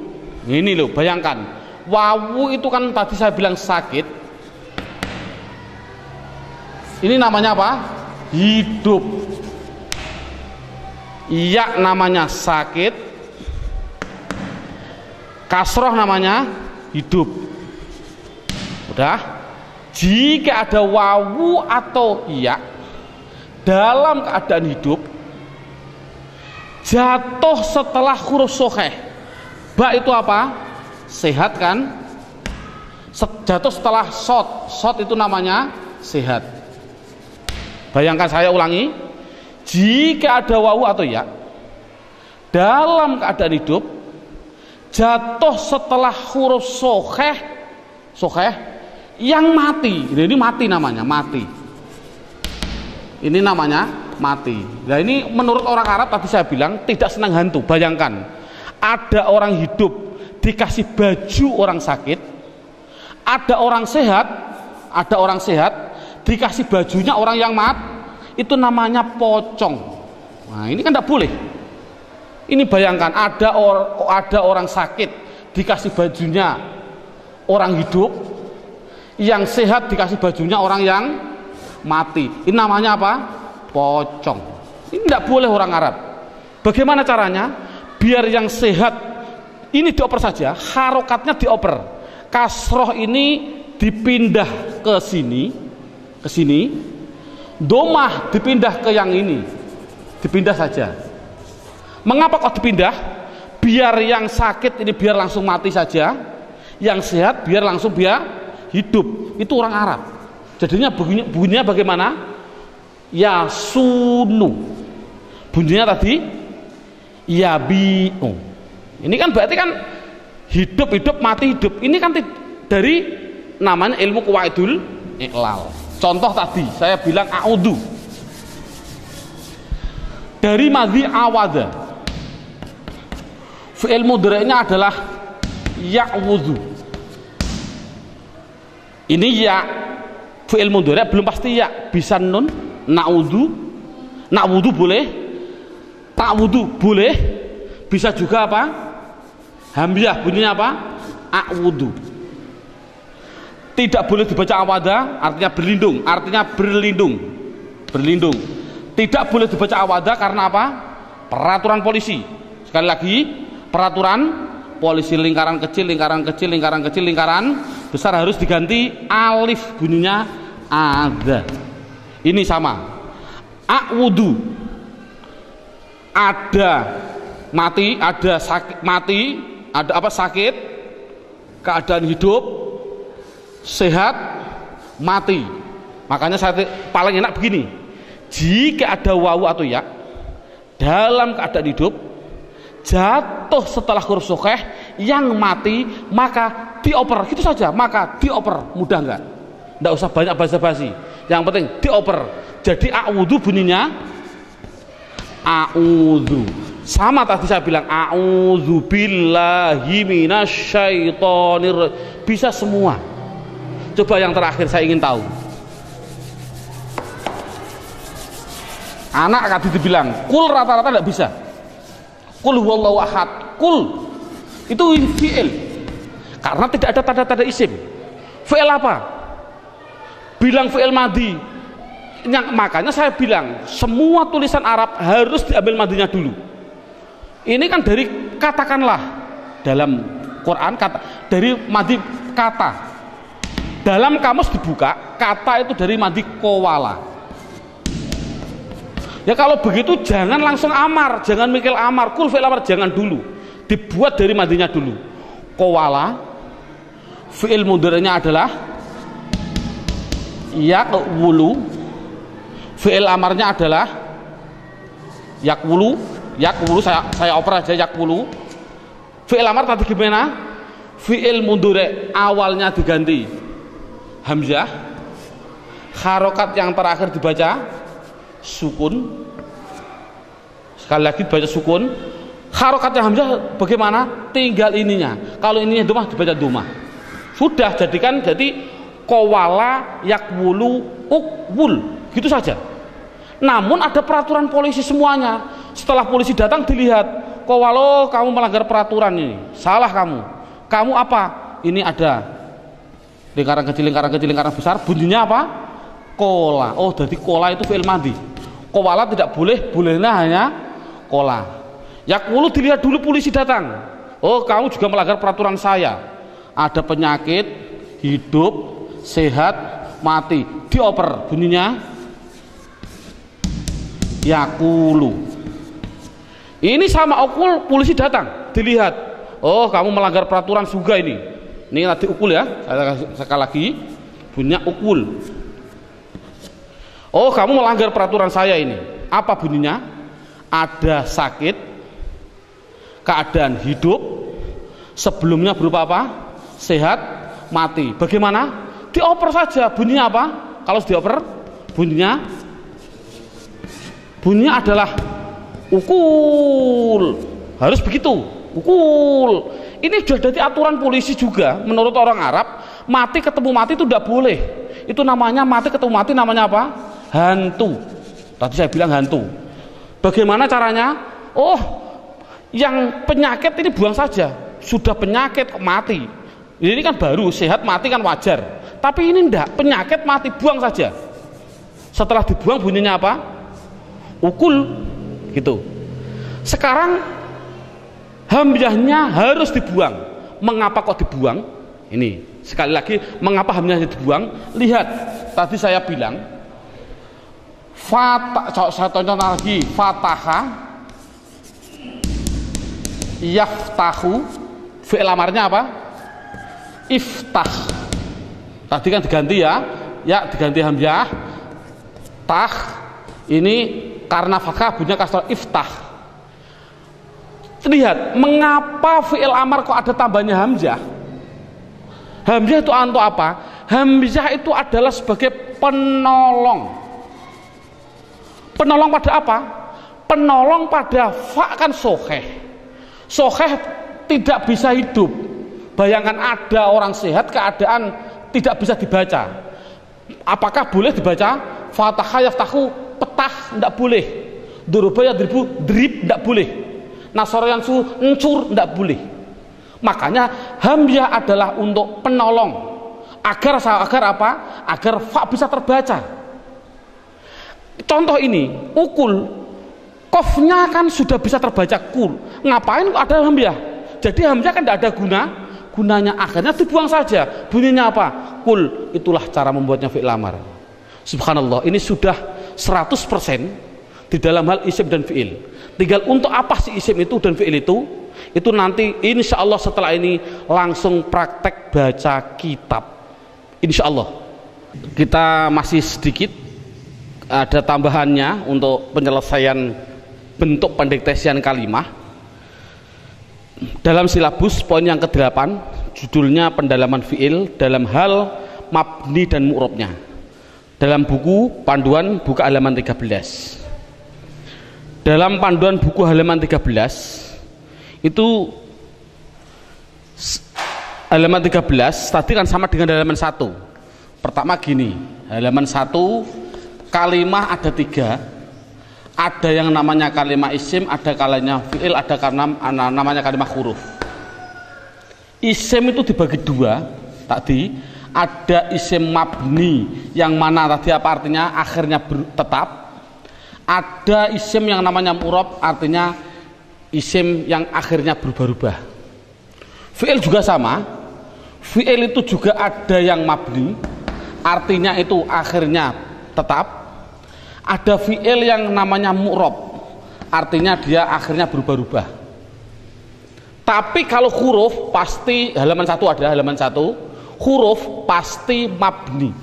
ini loh, bayangkan wawu itu kan tadi saya bilang sakit, ini namanya apa? Hidup. Ya namanya sakit, kasroh namanya hidup. Udah. Jika ada wawu atau ya dalam keadaan hidup jatuh setelah huruf sokheh, ba itu apa? Sehat kan? Jatuh setelah sot itu namanya sehat. Bayangkan, saya ulangi, jika ada wawu atau ya dalam keadaan hidup jatuh setelah huruf sokheh yang mati, ini mati namanya, mati. Ini namanya mati. Nah ini menurut orang Arab tadi saya bilang tidak senang hantu. Bayangkan ada orang hidup dikasih baju orang sakit, ada orang sehat dikasih bajunya orang yang itu namanya pocong. Nah ini kan tidak boleh. Ini bayangkan ada orang sakit dikasih bajunya orang hidup, yang sehat dikasih bajunya orang yang mati. Ini namanya apa? Pocong. Ini tidak boleh orang Arab. Bagaimana caranya? Biar yang sehat ini dioper saja, harokatnya dioper. Kasroh ini dipindah ke sini. Domah dipindah ke yang ini. Dipindah saja. Mengapa kok dipindah? Biar yang sakit ini biar langsung mati saja, yang sehat biar langsung hidup. Itu orang Arab. Jadinya bunyinya bagaimana? Yasunu. Bunyinya tadi yabi'u. Ini kan berarti kan hidup mati hidup. Ini kan dari namanya ilmu qawaidul iqlal. Contoh tadi saya bilang a'udhu. Dari madhi awada. Fi'il mudhari'nya adalah ya'wudhu. Ini ya, fi'il mudhari' belum pasti ya, bisa nun, na'wudhu boleh, ta'wudhu boleh, bisa juga apa? Hamzah bunyinya apa? A'wudhu. Tidak boleh dibaca awada, artinya berlindung. Tidak boleh dibaca awada karena apa? Peraturan polisi. Sekali lagi, peraturan polisi, lingkaran kecil, lingkaran besar harus diganti alif, bunyinya ada. Ini sama. A'wudhu. Ada mati, ada sakit, ada apa? Sakit, keadaan hidup, sehat, mati. Makanya saya paling enak begini. Jika ada wawu atau ya dalam keadaan hidup jatuh setelah huruf sukeh yang mati maka dioper, gitu saja, maka dioper. Mudah nggak? Nggak usah banyak basa-basi, yang penting dioper. Jadi a'udzu bunyinya a'udzu, sama tadi saya bilang a'udzu billahi minasyaitonir, bisa semua. Coba yang terakhir saya ingin tahu, anak tadi dibilang kul, rata-rata tidak bisa. Kul huwallahu ahad, kul itu fi'il karena tidak ada tanda-tanda isim. Fi'il apa? Bilang fi'il madhi. Makanya saya bilang semua tulisan Arab harus diambil madhinya dulu. Ini kan dari katakanlah dalam Quran kata, dari madhi kata. Dalam kamus dibuka, kata itu dari madhi kowala. Ya kalau begitu jangan langsung amar, jangan mikir amar, kul fi'il amar, jangan dulu. Dibuat dari madhinya dulu. Kowala, fi'il mudhari'nya adalah yakwulu, fi'il amarnya adalah yakwulu. Yakwulu saya oper aja, yakwulu. Fi'il amar tadi gimana? Fi'il mudhari' awalnya diganti hamzah, harokat yang terakhir dibaca sukun, sekali lagi dibaca sukun. Harokatnya hamzah bagaimana? Tinggal ininya, kalau ininya domah dibaca domah. Sudah, jadikan jadi kowala yakwulu ukwul, gitu saja. Namun ada peraturan polisi semuanya. Setelah polisi datang dilihat, kowalo kamu melanggar peraturan ini, salah kamu apa? Ini ada lingkaran kecil, lingkaran kecil, lingkaran besar, bunyinya apa? Kola. Oh, jadi kola itu fi'il madhi. Kowala tidak boleh, bolehnya hanya kola. Yakwulu dilihat dulu polisi datang. Oh, kamu juga melanggar peraturan saya. Ada penyakit, hidup, sehat, mati. Dioper, bunyinya yakulu. Ini sama ukul, polisi datang, dilihat. Oh, kamu melanggar peraturan juga ini. Ini nanti ukul ya. Sekali lagi, bunyinya ukul. Oh, kamu melanggar peraturan saya ini. Apa bunyinya? Ada sakit, keadaan hidup, sebelumnya berupa apa? Sehat, mati. Bagaimana? Dioper saja. Bunyinya apa? Kalau dioper, bunyinya adalah ukul. Harus begitu, ukul. Ini sudah jadi aturan polisi juga. Menurut orang Arab, mati ketemu mati itu tidak boleh. Itu namanya mati ketemu mati, namanya apa? Hantu. Tadi saya bilang hantu. Bagaimana caranya? Oh, yang penyakit ini buang saja. Sudah penyakit kok mati. Ini kan baru, sehat mati kan wajar. Tapi ini enggak, penyakit mati, buang saja. Setelah dibuang bunyinya apa? Ukul, gitu. Sekarang hamzahnya harus dibuang. Mengapa kok dibuang? Ini sekali lagi, mengapa hamzahnya dibuang? Lihat, tadi saya bilang saya contoh lagi, fataha yaftahu, fi'il amarnya apa? Iftah. Tadi kan diganti ya, diganti hamzah. Tah, ini karena fathah bunyinya kasrah, iftah. Lihat, mengapa fi'il amar kok ada tambahnya hamzah? Hamzah itu untuk apa? Hamzah itu adalah sebagai penolong. Penolong pada apa? Penolong pada fa kan soheh. Soheh tidak bisa hidup. Bayangkan ada orang sehat keadaan tidak bisa dibaca. Apakah boleh dibaca? Fataha yaftahu, petah, tidak boleh. Duruba yadribu, drib, tidak boleh. Nasara yang encur, tidak boleh. Makanya hamzah adalah untuk penolong. Agar apa? Agar fa bisa terbaca. Contoh ini, ukul, kofnya kan sudah bisa terbaca kul. Ngapain ada hamzah? Jadi hamzah kan tidak ada gunanya, akhirnya dibuang saja. Bunyinya apa? Kul. Itulah cara membuatnya fi'il amar. Subhanallah, ini sudah 100% di dalam hal isim dan fi'il. Tinggal untuk apa sih isim itu dan fi'il itu nanti insya Allah setelah ini langsung praktek baca kitab. Insya Allah. Kita masih sedikit ada tambahannya untuk penyelesaian bentuk pendiktasian kalimah. dalam silabus poin yang ke-8, judulnya pendalaman fi'il dalam hal mabni dan mu'rabnya. Dalam buku panduan buka halaman 13. Dalam panduan buku halaman 13 itu halaman 13 tadi kan sama dengan halaman 1. Pertama gini, halaman 1 kalimah ada 3. Ada yang namanya kalimah isim, ada kalimah fi'il, ada namanya kalimah huruf. Isim itu dibagi 2 tadi. Ada isim mabni yang mana tadi apa artinya akhirnya tetap. Ada isim yang namanya mu'rab, artinya isim yang akhirnya berubah-ubah. Fi'il juga sama. Fi'il itu juga ada yang mabni, artinya itu akhirnya tetap. Ada fi'il yang namanya mu'rab, artinya dia akhirnya berubah-ubah. Tapi kalau huruf pasti halaman 1 ada, halaman 1 huruf pasti mabni.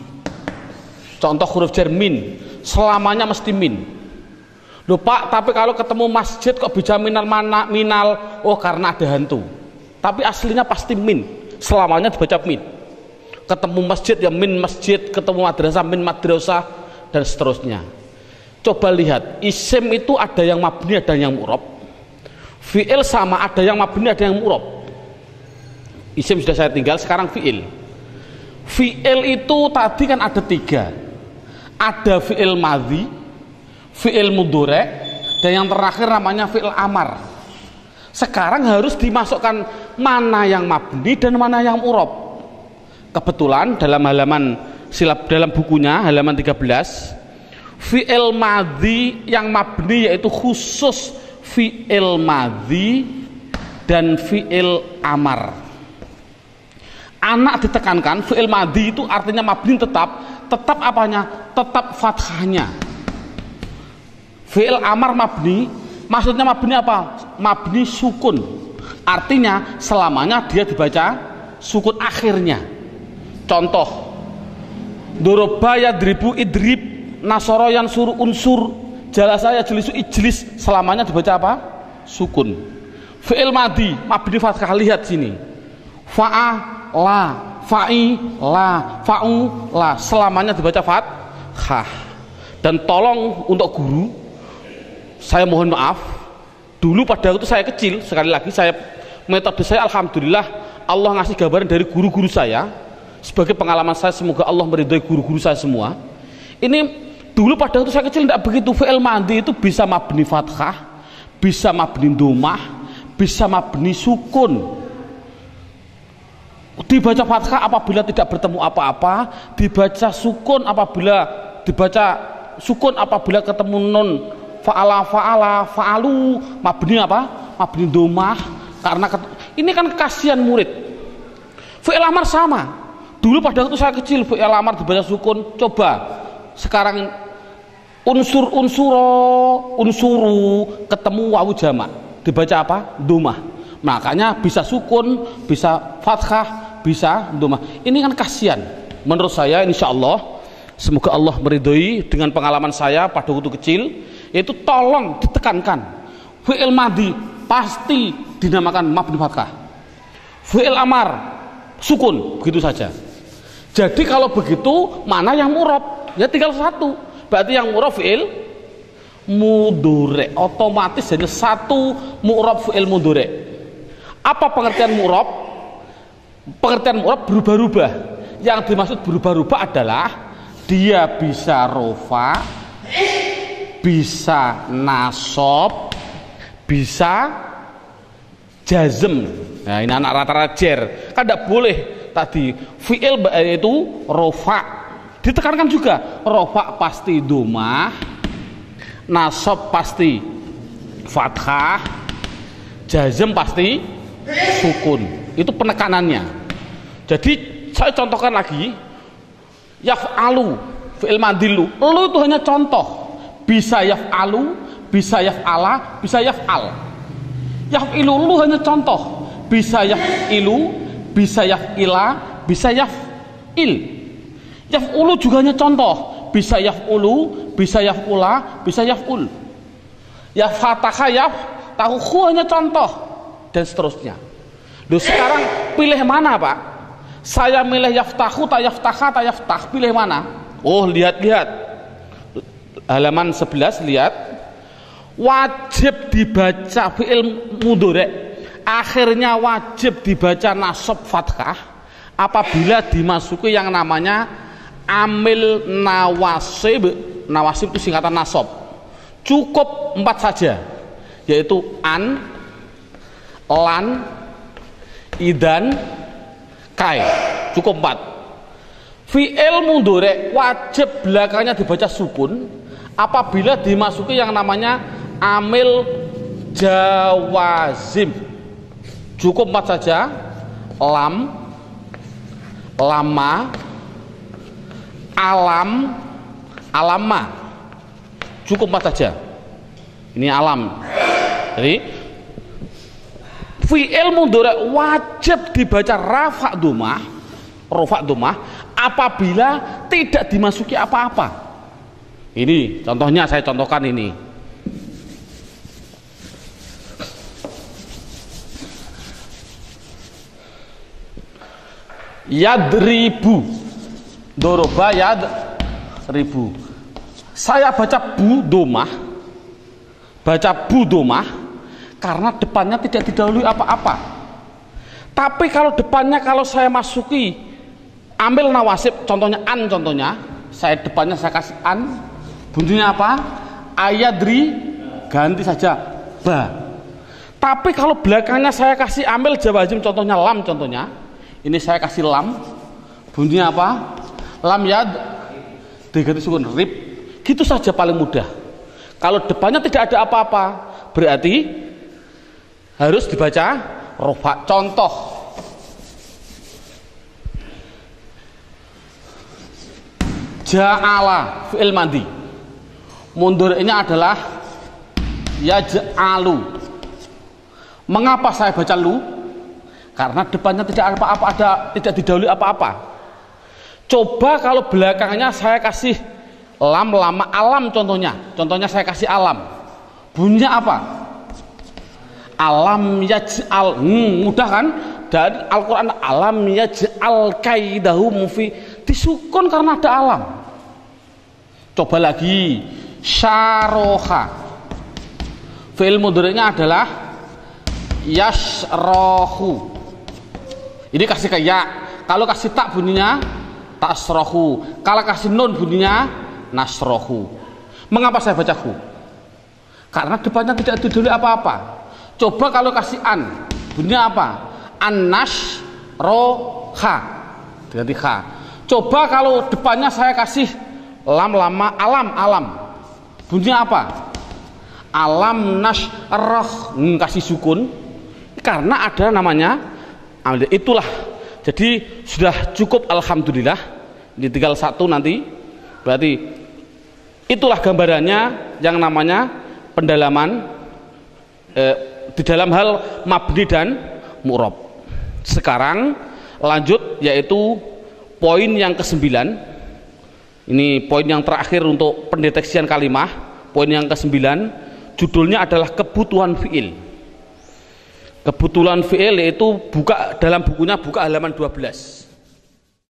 Contoh huruf jar min, selamanya mesti min. Loh Pak, tapi kalau ketemu masjid kok bisa minal minal? Oh karena ada hantu. Tapi aslinya pasti min, selamanya dibaca min. Ketemu masjid ya min masjid, ketemu madrasah min madrasah, dan seterusnya. Coba lihat, isim itu ada yang mabni, ada yang mu'rab. Fi'il sama, ada yang mabni, ada yang mu'rab. Isim sudah saya tinggal, sekarang fi'il. Fi'il itu tadi kan ada 3. Ada fi'il madhi, fi'il mudhari', dan yang terakhir namanya fi'il amar. Sekarang harus dimasukkan mana yang mabni dan mana yang mu'rab. Kebetulan dalam halaman dalam bukunya halaman 13, fi'il madhi yang mabni yaitu khusus fi'il madhi dan fi'il amar. Anak ditekankan, fi'il madhi itu artinya mabni tetap apanya? Tetap fathahnya. Fi'il amar mabni, maksudnya mabni apa? Mabni sukun, artinya selamanya dia dibaca sukun akhirnya. Contoh, doroba yadribu idrib, nasoro yang suruh unsur, jalasa yajlisu ijlis, selamanya dibaca apa? Sukun. Fi'il madhi mabni fathah, lihat sini. Fa'a la, fa'i la, fa'u la, selamanya dibaca fathah. Dan tolong untuk guru, saya mohon maaf, dulu pada waktu saya kecil, sekali lagi metode saya alhamdulillah Allah ngasih gambaran dari guru-guru saya sebagai pengalaman saya, semoga Allah meridhai guru-guru saya semua. Ini dulu pada waktu saya kecil tidak begitu. Fi'il madhi itu bisa mabni fathah, bisa mabni domah, bisa mabni sukun. Dibaca fathah apabila tidak bertemu apa-apa, dibaca sukun apabila ketemu nun, fa'ala fa'alu, mabni apa? Mabni domah. Karena ini kan kasihan murid. Fi'il amar sama. Dulu pada waktu saya kecil fi'il amar dibaca sukun. Coba sekarang unsuru ketemu wawu jamak, dibaca apa? Domah. Makanya bisa sukun, bisa fathah, bisa domah. Ini kan kasihan. Menurut saya insya Allah, semoga Allah meridhoi dengan pengalaman saya pada waktu kecil, yaitu tolong ditekankan fi'il madhi pasti dinamakan mabni fathah, fi'il amar sukun, begitu saja. Jadi kalau begitu mana yang mu'rab? Ya tinggal satu. Berarti yang mu'rab fi'il mudhari', otomatis hanya satu mu'rab fi'il mudhari'. Apa pengertian mu'rab? Pengertian mu'rab berubah-ubah. Yang dimaksud berubah-ubah adalah dia bisa rofa, bisa nasab, bisa jazm. Nah ini anak rata-rata jer. Kan tidak boleh tadi fi'il itu rofa. Ditekankan juga rofa pasti domah, nasab pasti fathah, jazm pasti sukun. Itu penekanannya. Jadi saya contohkan lagi, yaf'alu fi'il madhi lu itu hanya contoh. Bisa yaf'alu, bisa yaf'ala, bisa yaf'al. Yaf'ilu lu hanya contoh. Bisa yaf'ilu, bisa yaf'ila, bisa yaf'il. Yaf'ulu juga hanya contoh. Bisa yaf'ulu, bisa yaf'ula, bisa yaf'ul. Ya fataha yaf tahu hanya contoh. dan seterusnya. Loh, sekarang pilih mana, Pak? Saya milih yaftahu, tak yaftaha, tak yaftah, pilih mana? Oh, lihat-lihat halaman 11, lihat. Wajib dibaca fi'il mudhari', akhirnya wajib dibaca nasab fathah apabila dimasuki yang namanya amil nawasib. Nawasib itu singkatan nasab. Cukup 4 saja, yaitu an, lan, idan, kai. Cukup 4. Fi'il mudhari' wajib belakangnya dibaca sukun apabila dimasuki yang namanya amil jawazim. Cukup 4 saja. Lam, lama, alam, alama. Cukup 4 saja. Ini alam. Jadi fi'il mudhari' wajib dibaca rafa' dhammah, rafa' dhammah apabila tidak dimasuki apa-apa. Ini contohnya, saya contohkan ini. Yadribu, doroba yadribu. Saya baca bu domah, baca bu domah karena depannya tidak didahului apa-apa. Tapi kalau depannya, kalau saya masuki ambil nawasib, contohnya an, contohnya saya depannya saya kasih an, bunyinya apa? Ayadri, ganti saja ba. Tapi kalau belakangnya saya kasih ambil jawazim, contohnya lam, contohnya ini saya kasih lam, bunyinya apa? Lam yad, diganti sukun rib. Gitu saja paling mudah. Kalau depannya tidak ada apa-apa, berarti harus dibaca rofa. Contoh, ja'ala fi'il madhi, mudhari'nya adalah yaj'alu. Mengapa saya baca lu? Karena depannya tidak apa-apa, tidak didahului apa-apa. Coba kalau belakangnya saya kasih lam, lama, alam, contohnya saya kasih alam, bunyinya apa? Alam yaj'al. Mudah kan? Dari Al-Quran, alam yaj'al kaidahum fi, disukun karena ada alam. Coba lagi, syaroha, fi'il mudhari'nya adalah yasrohu. Ini kasih ke ya, kalau kasih tak bunyinya tasrohu, kalau kasih nun bunyinya nasrohu. Mengapa saya baca hu? Karena depannya tidak didahului apa-apa. Coba kalau kasih an, bunyinya apa? An-nash roha, ganti ha. Coba kalau depannya saya kasih lam, lama, alam, alam, bunyinya apa? Alam nash roh, kasih sukun karena ada namanya. Itulah, jadi sudah cukup, alhamdulillah. Ini tinggal 1 nanti. Berarti itulah gambarannya yang namanya pendalaman di dalam hal mabni dan mu'rab. Sekarang lanjut, yaitu poin yang ke-9. Ini poin yang terakhir untuk pendeteksian kalimah. Poin yang ke-9 judulnya adalah kebutuhan fi'il. Kebetulan fi'il, yaitu buka dalam bukunya, buka halaman 12.